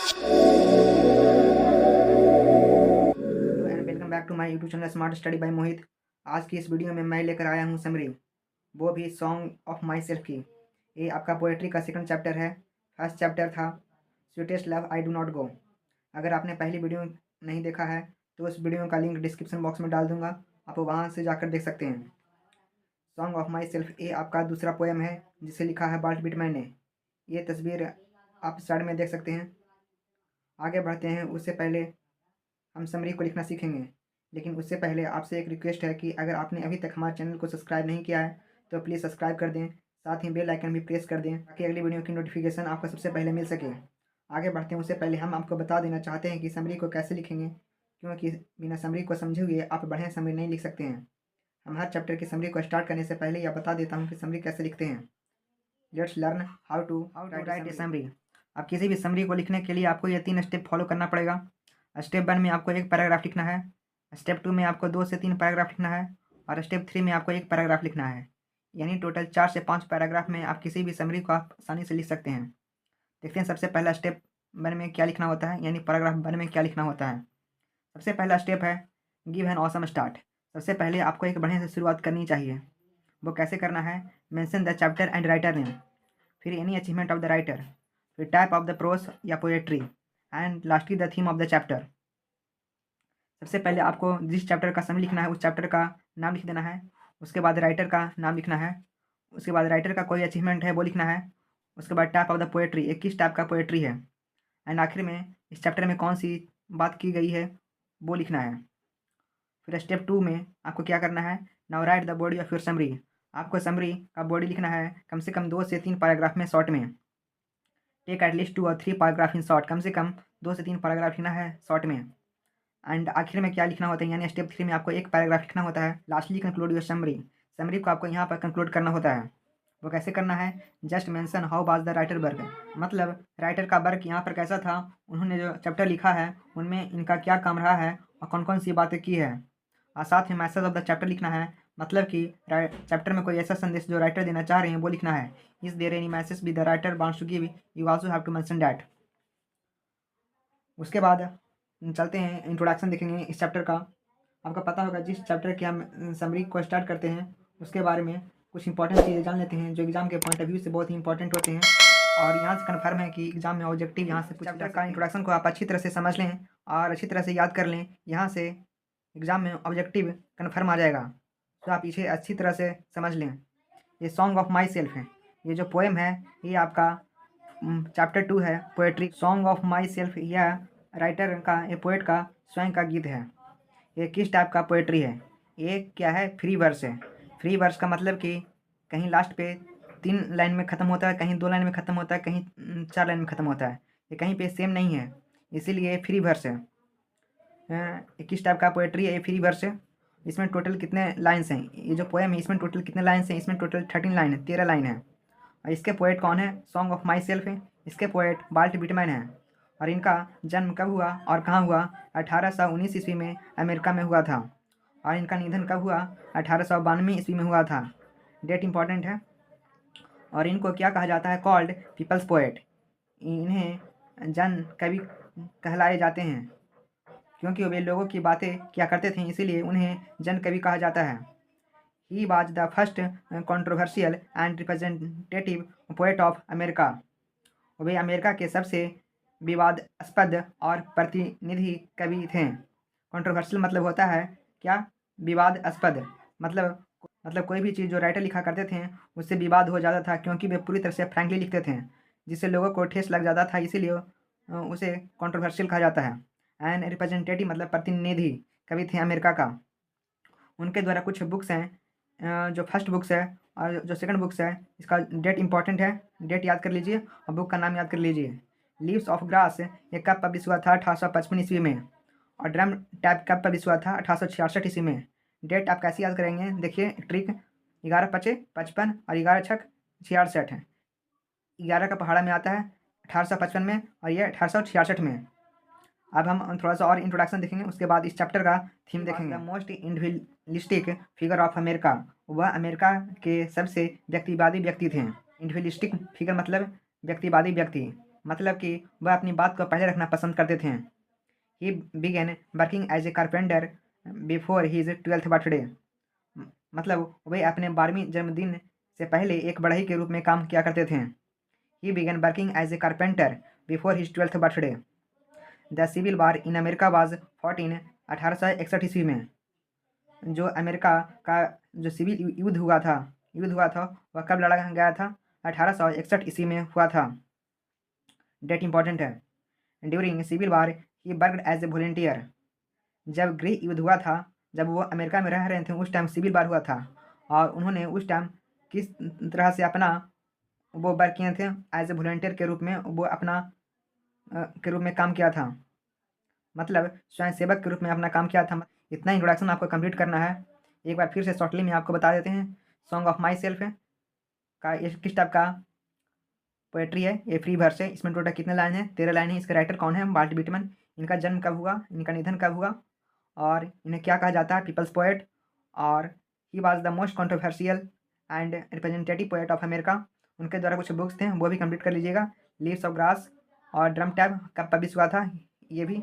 Hello and welcome back to my YouTube channel smart study by Mohit. आज की इस video में मैं लेकर आया हूँ समरी, वो भी सॉन्ग ऑफ माई सेल्फ की। ये आपका पोएट्री का सेकंड चैप्टर है। फर्स्ट चैप्टर था sweetest love I do not go. अगर आपने पहली वीडियो नहीं देखा है तो उस वीडियो का लिंक डिस्क्रिप्शन बॉक्स में डाल दूंगा, आप वहाँ से जाकर देख सकते हैं। सॉन्ग ऑफ माई सेल्फ ये आपका दूसरा पोएम है जिसे लिखा है बाल्ट बिटमैन ने। ये तस्वीर आप साइड में देख सकते हैं। आगे बढ़ते हैं, उससे पहले हम समरी को लिखना सीखेंगे, लेकिन उससे पहले आपसे एक रिक्वेस्ट है कि अगर आपने अभी तक हमारे चैनल को सब्सक्राइब नहीं किया है तो प्लीज़ सब्सक्राइब कर दें, साथ ही बेल आइकन भी प्रेस कर दें ताकि अगली वीडियो की नोटिफिकेशन आपको सबसे पहले मिल सके। आगे बढ़ते हैं, उससे पहले हम आपको बता देना चाहते हैं कि समरी को कैसे लिखेंगे, क्योंकि बिना समरी को समझे हुए आप बढ़िया समरी नहीं लिख सकते हैं। हम हर चैप्टर की समरी को स्टार्ट करने से पहले यह बता देता हूँ कि समरी कैसे लिखते हैं। Let's learn how to write a summary. अब किसी भी समरी को लिखने के लिए आपको ये 3 स्टेप फॉलो करना पड़ेगा। स्टेप 1 में आपको एक पैराग्राफ लिखना है, स्टेप 2 में आपको 2 से 3 पैराग्राफ लिखना है और स्टेप 3 में आपको एक पैराग्राफ लिखना है। यानी टोटल 4 से 5 पैराग्राफ में आप किसी भी समरी को आप आसानी से लिख सकते हैं। देखते हैं सबसे पहला स्टेप 1 में क्या लिखना होता है, यानी पैराग्राफ 1 में क्या लिखना होता है। सबसे पहला स्टेप है गिव एन ऑसम स्टार्ट। सबसे पहले आपको एक बढ़िया से शुरुआत करनी चाहिए। वो कैसे करना है, mention the chapter and writer name, फिर any achievement of the writer, फिर टाइप ऑफ द प्रोस या poetry and lastly the theme of the chapter. सबसे पहले आपको जिस चैप्टर का समरी लिखना है उस चैप्टर का नाम लिख देना है। उसके बाद राइटर का नाम लिखना है। उसके बाद राइटर का कोई अचीवमेंट है वो लिखना है। उसके बाद टाइप ऑफ द पोएट्री, एक किस टाइप का पोएट्री है, एंड आखिर में इस चैप्टर में कौन सी बात की गई है वो लिखना है। फिर स्टेप 2 में आपको क्या करना है, now right the body of your summary. आपको समरी का बॉडी लिखना है कम से कम 2 से 3 पैराग्राफ में शॉर्ट में। टेक एटलीस्ट 2 और 3 पैराग्राफ इन शॉर्ट, कम से कम 2 से 3 पैराग्राफ लिखना है शॉर्ट में। एंड आखिर में क्या लिखना होता है, यानी स्टेप 3 में आपको एक पैराग्राफ लिखना होता है। Lastly conclude your summary, summary को आपको यहाँ पर कंक्लूड करना होता है। वो कैसे करना है, just mention how was the writer work, मतलब राइटर का वर्क यहाँ पर कैसा था, उन्होंने जो चैप्टर लिखा है उनमें इनका क्या काम रहा है और कौन कौन सी बातें की है। और साथ ही मैसेज ऑफ द चैप्टर लिखना है, मतलब कि चैप्टर में कोई ऐसा संदेश जो राइटर देना चाह रहे हैं वो लिखना है। Is there any message with the writer wants to give, you also have to mention that. उसके बाद चलते हैं, इंट्रोडक्शन देखेंगे इस चैप्टर का। आपको पता होगा जिस चैप्टर की हम समरी को स्टार्ट करते हैं उसके बारे में कुछ इंपॉर्टेंट चीज़ें जान लेते हैं जो एग्जाम के पॉइंट ऑफ व्यू से बहुत ही इंपॉर्टेंट होते हैं। और यहाँ से कन्फर्म है कि एग्जाम में ऑब्जेक्टिव यहाँ से चैप्टर का इंट्रोडक्शन को आप अच्छी तरह से समझ लें और अच्छी तरह से याद कर लें, यहाँ से एग्जाम में ऑब्जेक्टिव कन्फर्म आ जाएगा। तो आप इसे अच्छी तरह से समझ लें। ये सॉन्ग ऑफ माई सेल्फ है, ये जो पोएम है ये आपका चैप्टर 2 है poetry. Song of my self यह राइटर का, ये पोएट का स्वयं का गीत है। ये किस टाइप का पोएट्री है, ये क्या है, फ्री वर्स है। फ्री वर्स का मतलब कि कहीं लास्ट पे 3 लाइन में ख़त्म होता है, कहीं 2 लाइन में ख़त्म होता है, कहीं 4 लाइन में ख़त्म होता है। ये कहीं पे सेम नहीं है, इसीलिए फ्री वर्स है। ये किस टाइप का पोएट्री है, ये फ्री वर्स है। इसमें टोटल कितने लाइन्स हैं, ये जो पोएम है इसमें टोटल कितने लाइन्स हैं, इसमें टोटल 13 लाइन है, 13 लाइन है। और इसके पोएट कौन है, सॉन्ग ऑफ माई सेल्फ है, इसके पोएट बाल्ट बिटमैन है। और इनका जन्म कब हुआ और कहाँ हुआ, 1819 ईस्वी में अमेरिका में हुआ था। और इनका निधन कब हुआ, 1892 ईस्वी में हुआ था। डेट इंपॉर्टेंट है। और इनको क्या कहा जाता है, कॉल्ड पीपल्स पोएट। इन्हें जन कवि कहलाए जाते हैं क्योंकि वे लोगों की बातें क्या करते थे, इसीलिए उन्हें जन कवि कहा जाता है। He was the first controversial and representative poet of America. Way America के सबसे विवादास्पद और प्रतिनिधि कवि थे। कंट्रोवर्शियल मतलब होता है क्या, विवादास्पद, मतलब कोई भी चीज़ जो राइटर लिखा करते थे उससे विवाद हो जाता था क्योंकि वे पूरी तरह से फ्रैंकली लिखते थे जिससे लोगों को ठेस लग जाता था, इसीलिए उसे कंट्रोवर्शियल कहा जाता है। एंड रिप्रेजेंटेटिव मतलब प्रतिनिधि कवि थे अमेरिका का। उनके द्वारा कुछ बुक्स हैं, जो फर्स्ट बुक्स है और जो सेकंड बुक्स है, इसका डेट इंपॉर्टेंट है, डेट याद कर लीजिए और बुक का नाम याद कर लीजिए। लीव्स ऑफ ग्रास ये कब पब्लिश हुआ था, 1855 ईस्वी में। और ड्रम टैप कब पब्लिश हुआ था, 1866 ईस्वी में। डेट आप कैसे याद करेंगे, देखिए ट्रिक, 11 पचे 55 और 11 छक 66 है। 11 का पहाड़ा में आता है 1855 में और ये 1866 में। अब हम थोड़ा सा और इंट्रोडक्शन देखेंगे, उसके बाद इस चैप्टर का थीम देखेंगे। Most individualistic figure of America, वह अमेरिका के सबसे व्यक्तिवादी व्यक्ति थे। इंडिविजुअलिस्टिक फिगर मतलब व्यक्तिवादी व्यक्ति। मतलब कि वह अपनी बात को पहले रखना पसंद करते थे। He began working as a carpenter before his 12th birthday. मतलब वे अपने 12वीं जन्मदिन से पहले एक बढ़ई के रूप में काम किया करते थे। He began working as a carpenter before his 12th birthday. The civil war in America was 1861 ईस्वी में। जो अमेरिका का जो सिविल युद्ध हुआ था वह कब लड़ा गया था? 1861 ईस्वी में हुआ था। डेट इंपॉर्टेंट है। During civil war he worked as a volunteer. जब गृह युद्ध हुआ था, जब वो अमेरिका में रह रहे थे, उस टाइम सिविल वार हुआ था और उन्होंने उस टाइम किस तरह से अपना वो वर्क किए थे? एज ए वॉलंटियर के रूप में वो अपना के रूप में काम किया था, मतलब स्वयं सेवक के रूप में अपना काम किया था। इतना इंट्रोडक्शन आपको कंप्लीट करना है। एक बार फिर से शॉर्टली में आपको बता देते हैं। सॉन्ग ऑफ माई सेल्फ का ये किस टाइप का पोएट्री है? ये फ्री वर्स है। इसमें टोटल कितने लाइन है? 13 लाइन है। इसका राइटर कौन है? Walt Whitman. इनका जन्म कब हुआ, इनका निधन कब हुआ और इन्हें क्या कहा जाता है? Peoples poet. और he was the most controversial and representative poet of America. उनके द्वारा कुछ बुक्स थे, वो भी कंप्लीट कर लीजिएगा। लीव्स ऑफ ग्रास और ड्रम टैब कब पब्लिश हुआ था, ये भी।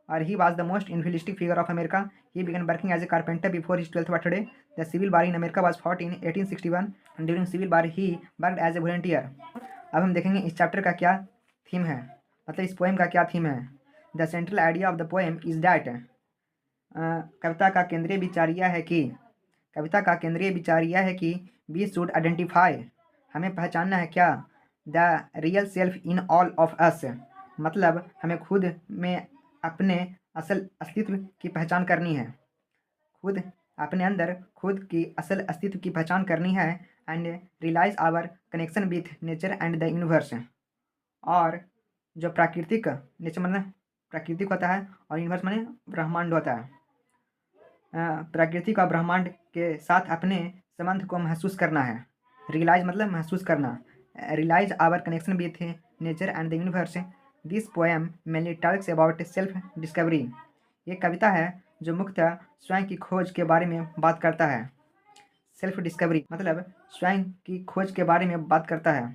और he was the most influential figure of America. He began working as a carpenter before his 12th birthday. The civil war in America was fought in 1861 and during civil war he worked as a volunteer. अब हम देखेंगे इस chapter का क्या theme है, मतलब इस poem का क्या थीम है। The central idea of the poem is that. कविता का केंद्रीय विचार यह है कि वी शुड आइडेंटिफाई, हमें पहचानना है क्या? The real self in all of अस, मतलब हमें खुद में अपने असल अस्तित्व की पहचान करनी है। खुद अपने अंदर खुद की असल अस्तित्व की पहचान करनी है। And realise our connection with nature and the universe. और जो प्राकृतिक, नेचर माने प्राकृतिक होता है और यूनिवर्स माने ब्रह्मांड होता है। प्राकृतिक और ब्रह्मांड के साथ अपने संबंध को महसूस करना है। रियलाइज मतलब महसूस करना। Realise our connection with nature and the universe. This poem mainly talks about self discovery. ये कविता है जो मुख्यतः स्वयं की खोज के बारे में बात करता है। सेल्फ डिस्कवरी मतलब स्वयं की खोज के बारे में बात करता है।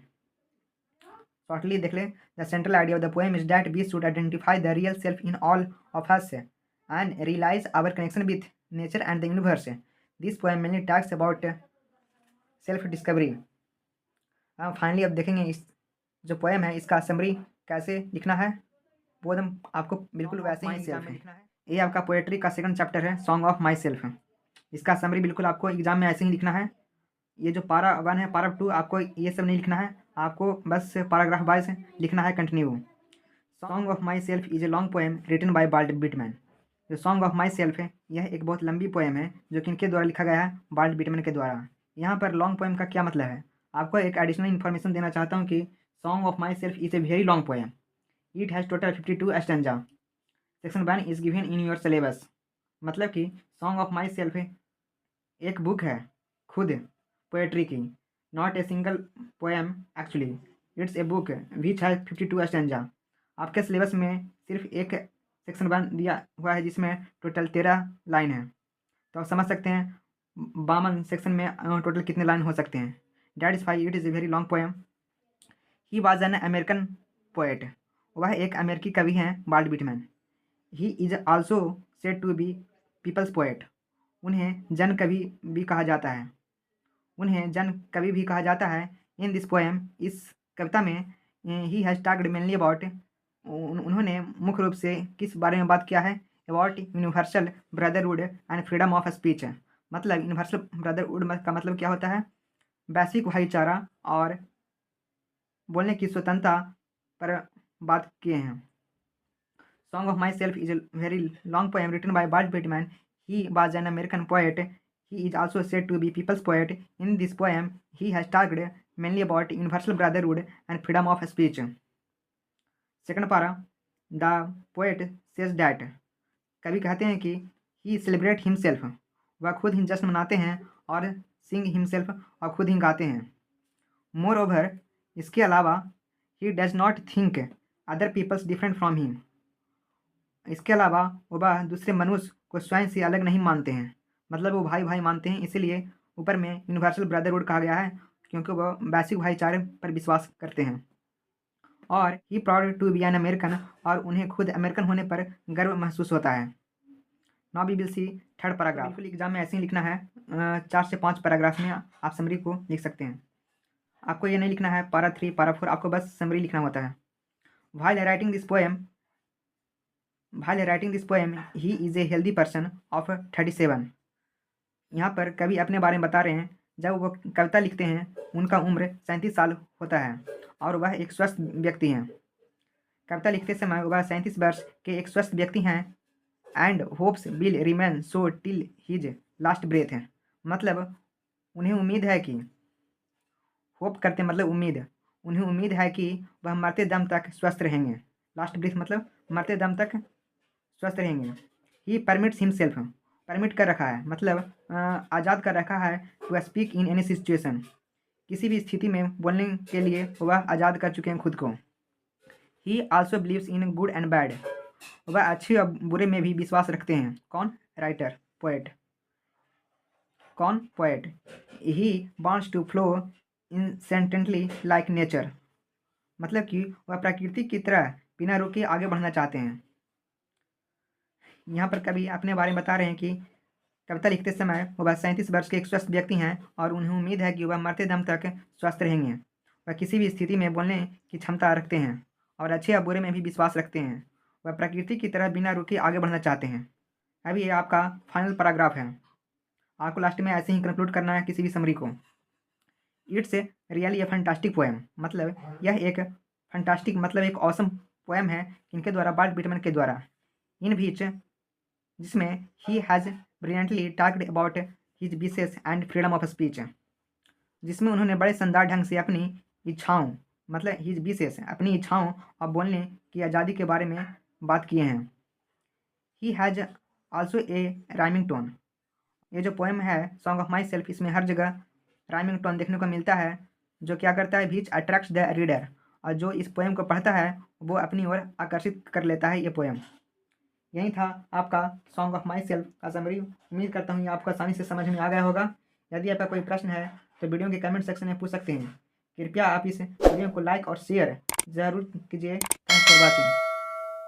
शॉर्टली देख ले। The central idea of the poem is that we should identify the real self in all of us and realise our connection with nature and the universe. This poem mainly talks about self discovery. Finally अब देखेंगे इस जो poem है इसका summary कैसे लिखना है। वो एकदम आपको बिल्कुल वैसे ही सेल्फ है। ये आपका पोएट्री का सेकंड चैप्टर है, सॉन्ग ऑफ माई सेल्फ। इसका समरी बिल्कुल आपको एग्जाम में ऐसे ही लिखना है। ये जो पारा 1 है, पारा 2 आपको ये सब नहीं लिखना है, आपको बस पैराग्राफ वाइज लिखना है continue. Song of my self is a long poem written by Walt Whitman. जो सॉन्ग ऑफ माई सेल्फ है यह एक बहुत लंबी पोएम है जो किनके द्वारा लिखा गया है? वाल्ट विटमैन के द्वारा। यहाँ पर लॉन्ग पोएम का क्या मतलब है? आपको एक एडिशनल इन्फॉर्मेशन देना चाहता हूँ कि song of my self is a very long poem. It has total 52 stanza. Section 1 is given in your syllabus. मतलब कि सॉन्ग ऑफ माई सेल्फ एक बुक है खुद पोएट्री की, not a single poem actually. It's a book which has 52 stanza. आपके syllabus में सिर्फ एक सेक्शन 1 दिया हुआ है जिसमें टोटल 13 लाइन है। तो आप समझ सकते हैं 52 सेक्शन में टोटल कितने लाइन हो सकते हैं। That is why it is a very long poem. He was an American poet. वह एक अमेरिकी कवि हैं Walt Whitman. He is also said to be people's poet. उन्हें जन कवि भी कहा जाता है। इन दिस पोएम, इस कविता में ही हैज टॉक्ड मेनली अबाउट, उन्होंने मुख्य रूप से किस बारे में बात किया है? About universal brotherhood and freedom of speech. मतलब यूनिवर्सल ब्रदरहुड का मतलब क्या होता है? वैश्विक भाईचारा और बोलने की स्वतंत्रता पर बात किए हैं। Song of my self is a very long poem written by Walt Whitman. He was an American poet. He is also said to be people's poet. In this poem he has talked mainly about universal brotherhood and freedom of speech. Second para, the poet says that. कवि कहते हैं कि ही celebrate himself, वह खुद ही जश्न मनाते हैं, और सिंग हिमसेल्फ, और खुद ही गाते हैं। मोर ओवर, इसके अलावा, he does not think other peoples different from him. इसके अलावा वह दूसरे मनुष्य को स्वयं से अलग नहीं मानते हैं, मतलब वो भाई भाई मानते हैं। इसीलिए ऊपर में यूनिवर्सल ब्रदरहुड कहा गया है, क्योंकि वह वैश्विक भाईचारे पर विश्वास करते हैं। और he proud to be an American, और उन्हें खुद अमेरिकन होने पर गर्व महसूस होता है। Now we will see third paragraph. बिल्कुल एग्जाम में ऐसे ही लिखना है, 4 से 5 पैराग्राफ में आप समरी को लिख सकते हैं। आपको ये नहीं लिखना है पारा 3 पारा 4, आपको बस समरी लिखना होता है। While writing this poem, he is a healthy person of 37। यहाँ पर कवि अपने बारे में बता रहे हैं, जब वो कविता लिखते हैं उनका उम्र 37 साल होता है और वह एक स्वस्थ व्यक्ति हैं। कविता लिखते समय वह 37 वर्ष के एक स्वस्थ व्यक्ति हैं। And hopes will remain so till his last breath है, मतलब उन्हें उम्मीद है कि, होप करते मतलब उम्मीद, उन्हें उम्मीद है कि वह मरते दम तक स्वस्थ रहेंगे। लास्ट ब्रेथ मतलब मरते दम तक स्वस्थ रहेंगे। ही परमिट्स हिमसेल्फ, परमिट कर रखा है मतलब आज़ाद कर रखा है, to speak in any situation, किसी भी स्थिति में बोलने के लिए वह आज़ाद कर चुके हैं खुद को। ही also believes in good and bad, वह अच्छे और बुरे में भी विश्वास रखते हैं। कौन? Writer, poet. कौन? Poet. He wants to flow incessantly like nature, मतलब कि वह प्रकृति की तरह बिना रुके आगे बढ़ना चाहते हैं। यहाँ पर कवि अपने बारे में बता रहे हैं कि कविता लिखते समय वह 37 वर्ष के एक स्वस्थ व्यक्ति हैं और उन्हें उम्मीद है कि वह मरते दम तक स्वस्थ रहेंगे। वह किसी भी स्थिति में बोलने की क्षमता रखते हैं और अच्छे या बुरे में भी विश्वास रखते हैं। वह प्रकृति की तरह बिना रुके आगे बढ़ना चाहते हैं। अभी ये आपका फाइनल पैराग्राफ है। आपको लास्ट में ऐसे ही कंक्लूड करना है किसी भी समरी को। It's really a fantastic poem, मतलब यह एक फैंटास्टिक मतलब एक ऑसम पोएम है इनके द्वारा, वाल्ट विटमैन के द्वारा। इन बीच जिसमें he has brilliantly talked about his wishes and freedom of speech, जिसमें उन्होंने बड़े शानदार ढंग से अपनी इच्छाओं मतलब हिज विशेस अपनी इच्छाओं और बोलने की आज़ादी के बारे में बात किए हैं। He has also a rhyming tone, ये जो पोएम है सॉन्ग ऑफ माई सेल्फ, इसमें हर जगह राइमिंग टोन देखने को मिलता है, जो क्या करता है, विच अट्रैक्ट्स द रीडर, और जो इस पोएम को पढ़ता है वो अपनी ओर आकर्षित कर लेता है ये पोएम। यही था आपका सॉन्ग ऑफ माई सेल्फ का समरी। उम्मीद करता हूँ ये आपको आसानी से समझ में आ गया होगा। यदि आपका कोई प्रश्न है तो वीडियो के कमेंट सेक्शन में पूछ सकते हैं। कृपया आप इस वीडियो को लाइक और शेयर ज़रूर कीजिए। Thanks for watching.